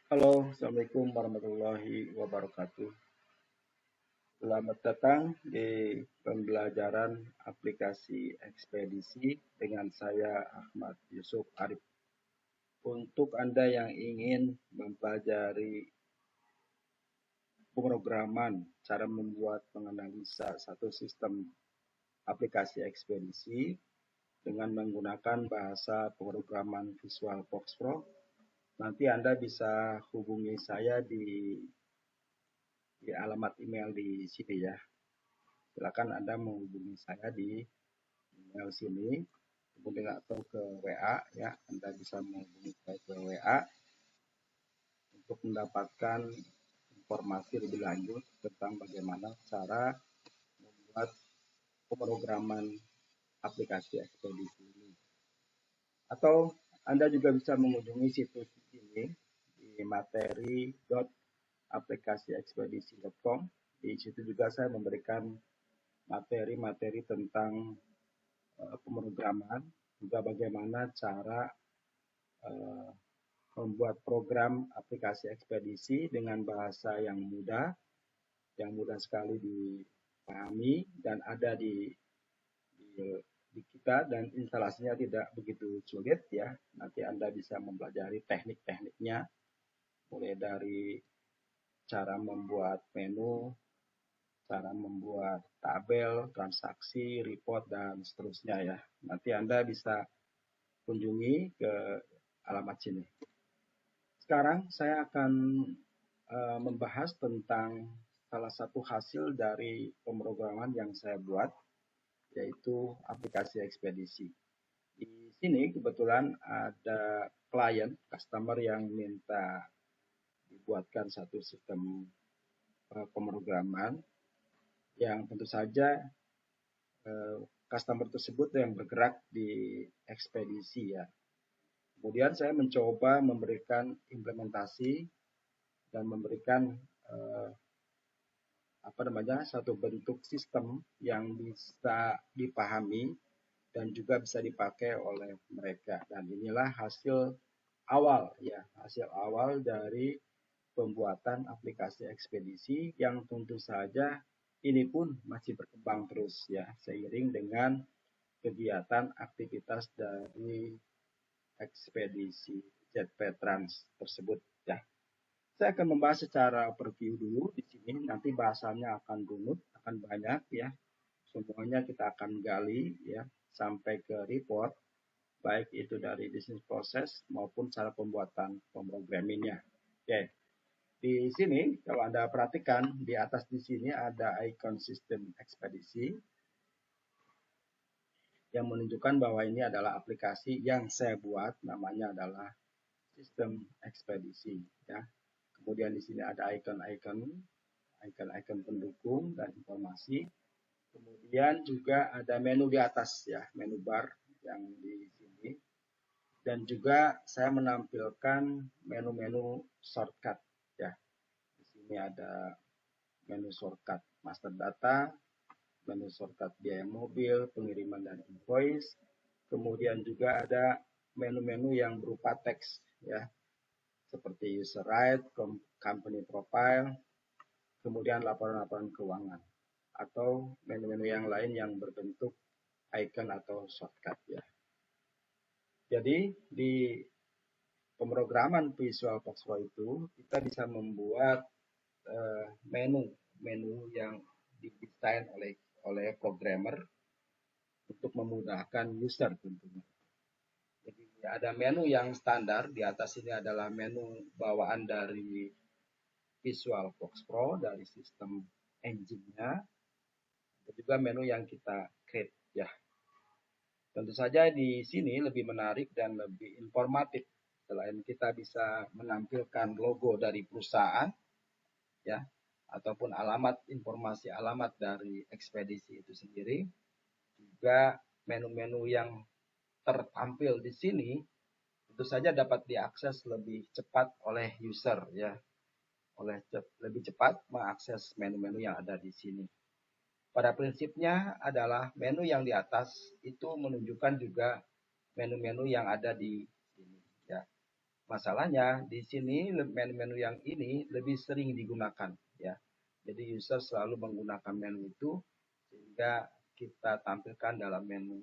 Halo, Assalamualaikum warahmatullahi wabarakatuh. Selamat datang di pembelajaran aplikasi ekspedisi dengan saya Ahmad Yusuf Arif. Untuk Anda yang ingin mempelajari pemrograman, cara membuat menganalisa satu sistem aplikasi ekspedisi dengan menggunakan bahasa pemrograman Visual Box Pro, nanti Anda bisa hubungi saya di alamat email di sini ya. Silakan Anda menghubungi saya di email sini, kemudian atau ke WA ya. Anda bisa menghubungi saya ke WA untuk mendapatkan informasi lebih lanjut tentang bagaimana cara membuat pemrograman aplikasi ekspedisi ini. Atau Anda juga bisa mengunjungi situs ini di materi.aplikasiekspedisi.com. Di situ juga saya memberikan materi-materi tentang pemrograman, juga bagaimana cara membuat program aplikasi ekspedisi dengan bahasa yang mudah sekali dipahami dan ada di kita, dan instalasinya tidak begitu sulit ya. Nanti Anda bisa mempelajari teknik-tekniknya, mulai dari cara membuat menu, cara membuat tabel, transaksi, report, dan seterusnya ya. Nanti Anda bisa kunjungi ke alamat sini. Sekarang saya akan membahas tentang salah satu hasil dari pemrograman yang saya buat, yaitu aplikasi ekspedisi. Di sini kebetulan ada klien, customer yang minta dibuatkan satu sistem pemrograman yang tentu saja customer tersebut yang bergerak di ekspedisi ya. Kemudian saya mencoba memberikan implementasi dan memberikan satu bentuk sistem yang bisa dipahami dan juga bisa dipakai oleh mereka. Dan inilah hasil awal dari pembuatan aplikasi ekspedisi yang tentu saja ini pun masih berkembang terus ya, seiring dengan kegiatan aktivitas dari ekspedisi JP Trans tersebut ya. Saya akan membahas secara overview dulu di sini, nanti bahasanya akan runut, akan banyak ya. Semuanya kita akan gali ya sampai ke report, baik itu dari bisnis proses maupun cara pembuatan pemrogrammingnya. Oke. Di sini kalau Anda perhatikan di atas di sini ada icon sistem ekspedisi yang menunjukkan bahwa ini adalah aplikasi yang saya buat, namanya adalah sistem ekspedisi ya. Kemudian di sini ada icon pendukung dan informasi. Kemudian juga ada menu di atas ya, menu bar yang di sini. Dan juga saya menampilkan menu-menu shortcut ya. Di sini ada menu shortcut master data, menu shortcut biaya mobil, pengiriman dan invoice. Kemudian juga ada menu-menu yang berupa teks ya, seperti user right, company profile, kemudian laporan-laporan keuangan, atau menu-menu yang lain yang berbentuk icon atau shortcut ya. Jadi di pemrograman Visual Box Pro itu kita bisa membuat menu yang didesain oleh programmer untuk memudahkan user tentunya. Jadi ada menu yang standar, di atas ini adalah menu bawaan dari Visual Box Pro, dari sistem engine-nya, dan juga menu yang kita create ya. Tentu saja di sini lebih menarik dan lebih informatif. Selain kita bisa menampilkan logo dari perusahaan ya, ataupun informasi alamat dari ekspedisi itu sendiri, juga menu-menu yang tertampil di sini tentu saja dapat diakses lebih cepat oleh user ya, lebih cepat mengakses menu-menu yang ada di sini. Pada prinsipnya adalah menu yang di atas itu menunjukkan juga menu-menu yang ada di sini ya. Masalahnya di sini menu-menu yang ini lebih sering digunakan ya. Jadi user selalu menggunakan menu itu sehingga kita tampilkan dalam menu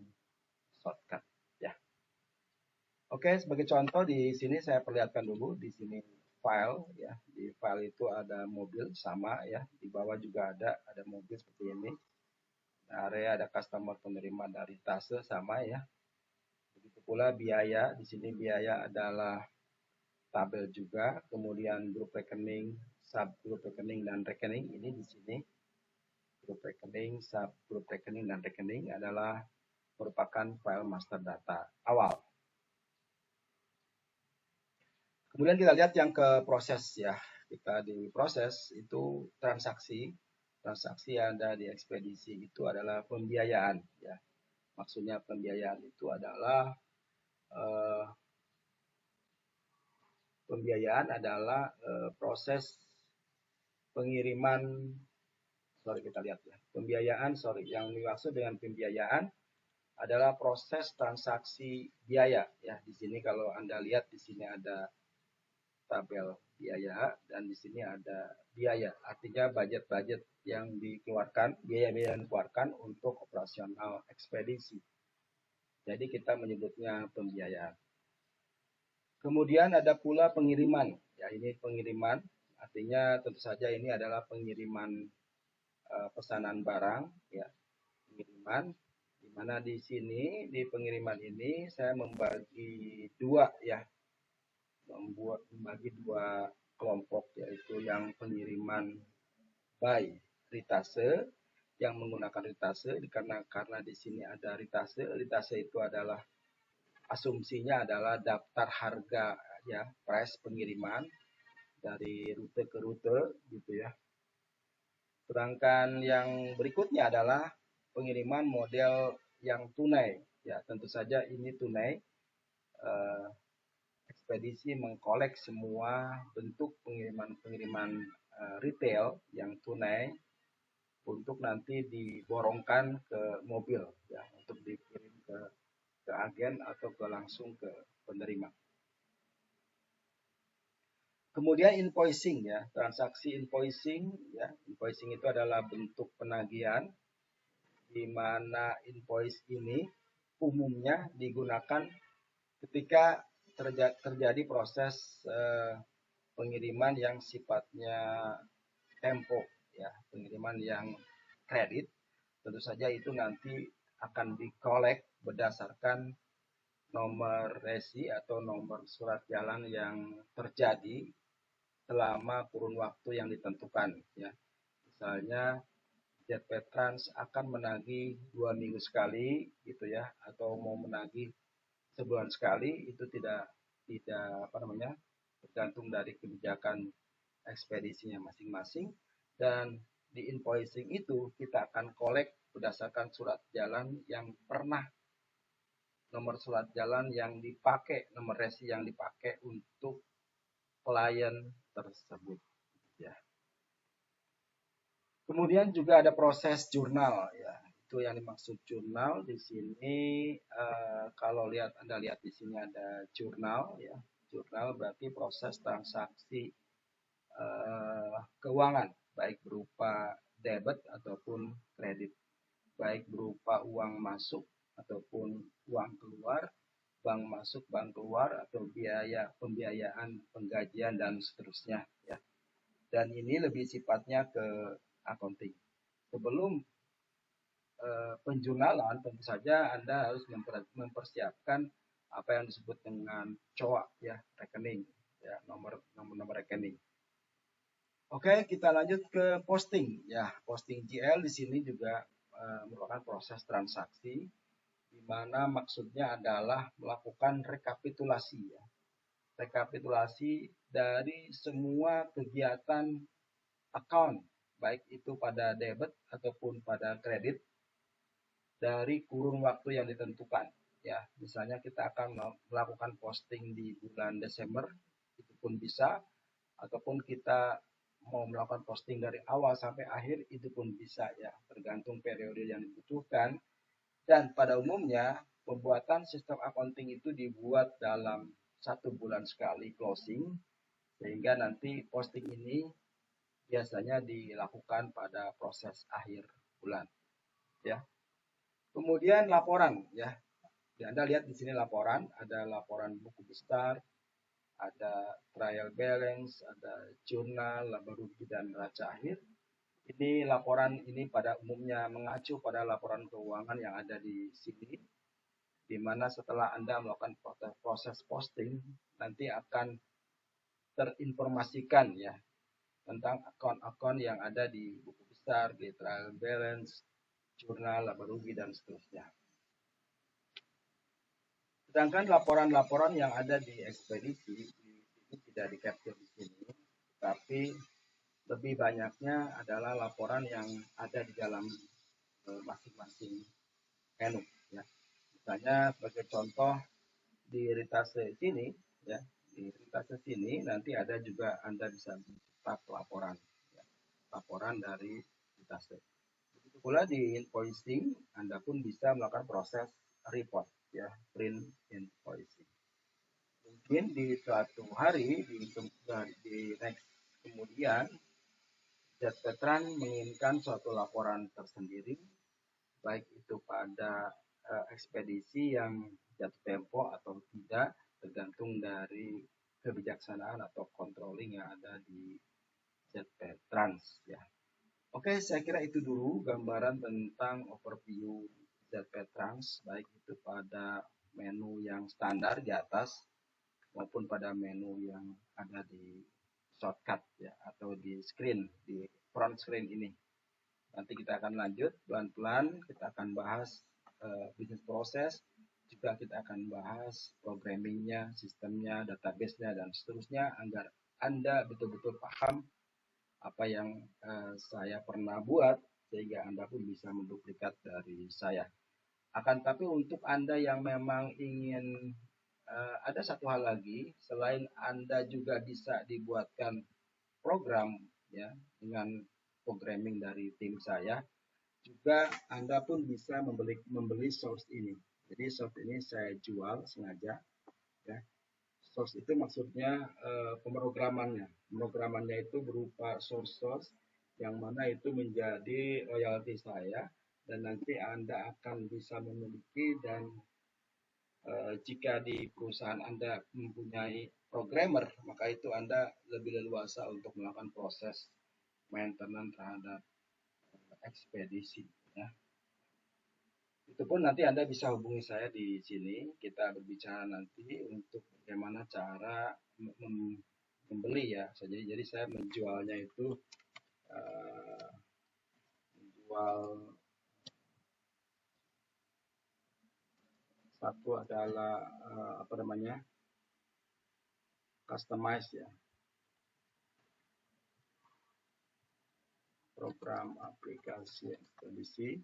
shortcut ya. Oke, sebagai contoh di sini saya perlihatkan dulu di sini file ya. Di file itu ada mobil sama ya. Di bawah juga ada mobil seperti ini. Area ada customer penerima dari tase sama ya. Begitu pula biaya. Di sini biaya adalah tabel juga. Kemudian grup rekening, subgrup rekening dan rekening ini di sini. Grup rekening, subgrup rekening dan rekening adalah merupakan file master data awal. Kemudian kita lihat yang ke proses ya. Kita di proses itu transaksi ada di ekspedisi itu adalah pembiayaan ya. Maksudnya pembiayaan itu adalah proses pengiriman yang dimaksud dengan pembiayaan adalah proses transaksi biaya ya. Di sini kalau Anda lihat di sini ada tabel biaya dan di sini ada biaya, artinya budget-budget yang dikeluarkan, biaya-biaya yang dikeluarkan untuk operasional ekspedisi. Jadi kita menyebutnya pembiayaan. Kemudian ada pula pengiriman. Ya, ini pengiriman, artinya tentu saja ini adalah pengiriman pesanan barang ya. Pengiriman di mana di sini di pengiriman ini saya membagi dua ya. Membagi dua kelompok, yaitu yang pengiriman by ritase yang menggunakan ritase karena di sini ada ritase itu adalah asumsinya adalah daftar harga ya, price pengiriman dari rute ke rute gitu ya. Sedangkan yang berikutnya adalah pengiriman model yang tunai ya, tentu saja ini tunai. Ekspedisi mengkolek semua bentuk pengiriman retail yang tunai untuk nanti diborongkan ke mobil ya, untuk dikirim ke agen atau langsung ke penerima. Kemudian invoicing ya, transaksi invoicing ya. Invoicing itu adalah bentuk penagihan di mana invoice ini umumnya digunakan ketika terjadi proses pengiriman yang sifatnya tempo ya, pengiriman yang kredit. Tentu saja itu nanti akan dikolek berdasarkan nomor resi atau nomor surat jalan yang terjadi selama kurun waktu yang ditentukan ya. Misalnya JP Trans akan menagih 2 minggu sekali gitu ya, atau mau menagih sebulan sekali, itu tidak tergantung dari kebijakan ekspedisinya masing-masing. Dan di invoicing itu kita akan kolek berdasarkan surat jalan yang pernah, nomor surat jalan yang dipakai, nomor resi yang dipakai untuk klien tersebut ya. Kemudian juga ada proses jurnal ya. Itu yang dimaksud jurnal di sini. Kalau Anda lihat di sini ada jurnal ya. Jurnal berarti proses transaksi keuangan, baik berupa debit ataupun kredit, baik berupa uang masuk ataupun uang keluar, bank masuk, bank keluar, atau biaya pembiayaan, penggajian dan seterusnya ya. Dan ini lebih sifatnya ke accounting. Sebelum penjurnalan, tentu saja Anda harus mempersiapkan apa yang disebut dengan COA ya, rekening ya, nomor rekening. Oke, kita lanjut ke posting ya. Posting GL di sini juga merupakan proses transaksi di mana maksudnya adalah melakukan rekapitulasi ya. Rekapitulasi dari semua kegiatan account, baik itu pada debit ataupun pada kredit dari kurun waktu yang ditentukan ya. Misalnya kita akan melakukan posting di bulan Desember, itu pun bisa, ataupun kita mau melakukan posting dari awal sampai akhir, itu pun bisa ya, tergantung periode yang dibutuhkan. Dan pada umumnya pembuatan sistem accounting itu dibuat dalam 1 bulan sekali closing, sehingga nanti posting ini biasanya dilakukan pada proses akhir bulan, ya. Kemudian laporan, ya. Anda lihat di sini laporan, ada laporan buku besar, ada trial balance, ada jurnal, laba rugi dan neraca akhir. Ini laporan ini pada umumnya mengacu pada laporan keuangan yang ada di sini, di mana setelah Anda melakukan proses posting, nanti akan terinformasikan ya tentang akun-akun yang ada di buku besar, di trial balance, jurnal, laba rugi, dan seterusnya. Sedangkan laporan-laporan yang ada di ekspedisi ini tidak di-capture di sini, tapi lebih banyaknya adalah laporan yang ada di dalam masing-masing menu. Ya. Misalnya sebagai contoh di ritase sini, ya, di ritase sini nanti ada juga Anda bisa mencetak laporan, ya, laporan dari ritase. Begitu pula di invoicing, Anda pun bisa melakukan proses report, ya, print invoicing. Mungkin di suatu hari di next kemudian Veteran menginginkan suatu laporan tersendiri, baik itu pada ekspedisi yang jatuh tempo atau tidak, tergantung dari kebijaksanaan atau controlling yang ada di JP Trans, ya. Oke, saya kira itu dulu gambaran tentang overview ZP Trans, baik itu pada menu yang standar di atas maupun pada menu yang ada di shortcut, ya, atau di screen, di front screen ini. Nanti kita akan lanjut pelan-pelan, kita akan bahas bisnis proses, juga kita akan bahas programmingnya, sistemnya, database-nya, dan seterusnya, agar Anda betul-betul paham apa yang saya pernah buat, sehingga Anda pun bisa menduplikat dari saya. Akan tapi untuk Anda yang memang ingin ada satu hal lagi, selain Anda juga bisa dibuatkan program ya dengan programming dari tim saya, juga Anda pun bisa membeli source ini. Jadi source ini saya jual sengaja, ya. Source itu maksudnya pemrogramannya. Pemrogramannya itu berupa source yang mana itu menjadi royalti saya, dan nanti Anda akan bisa memiliki, dan jika di perusahaan Anda mempunyai programmer, maka itu Anda lebih leluasa untuk melakukan proses maintenance terhadap ekspedisi, ya. Itu pun nanti Anda bisa hubungi saya di sini. Kita berbicara nanti untuk bagaimana cara membeli, ya. Jadi saya menjualnya itu menjual satu adalah apa namanya, customize, ya, program aplikasi ekspedisi.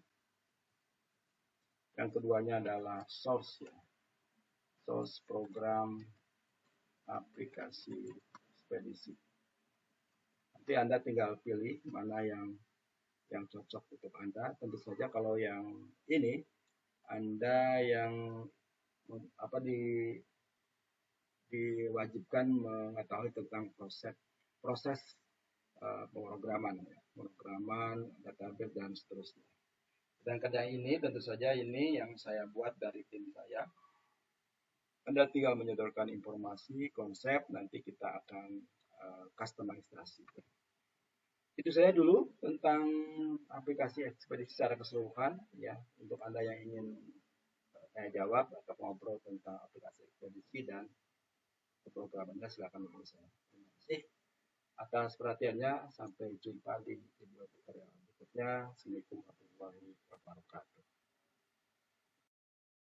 Yang keduanya adalah source, ya, source program aplikasi ekspedisi. Nanti Anda tinggal pilih mana yang cocok untuk Anda. Tentu saja kalau yang ini Anda yang diwajibkan mengetahui tentang proses pemrograman, ya, pemrograman, database, dan seterusnya. Sedangkan yang ini tentu saja ini yang saya buat dari tim saya. Anda tinggal menyodorkan informasi, konsep, nanti kita akan customisasi. Itu saya dulu tentang aplikasi ekspedisi secara keseluruhan, ya. Untuk Anda yang ingin saya jawab atau ngobrol tentang aplikasi ekspedisi dan programnya, silakan hubungi saya. Terima kasih atas perhatiannya. Sampai jumpa di video tutorial berikutnya. Assalamualaikum warahmatullahi wabarakatuh.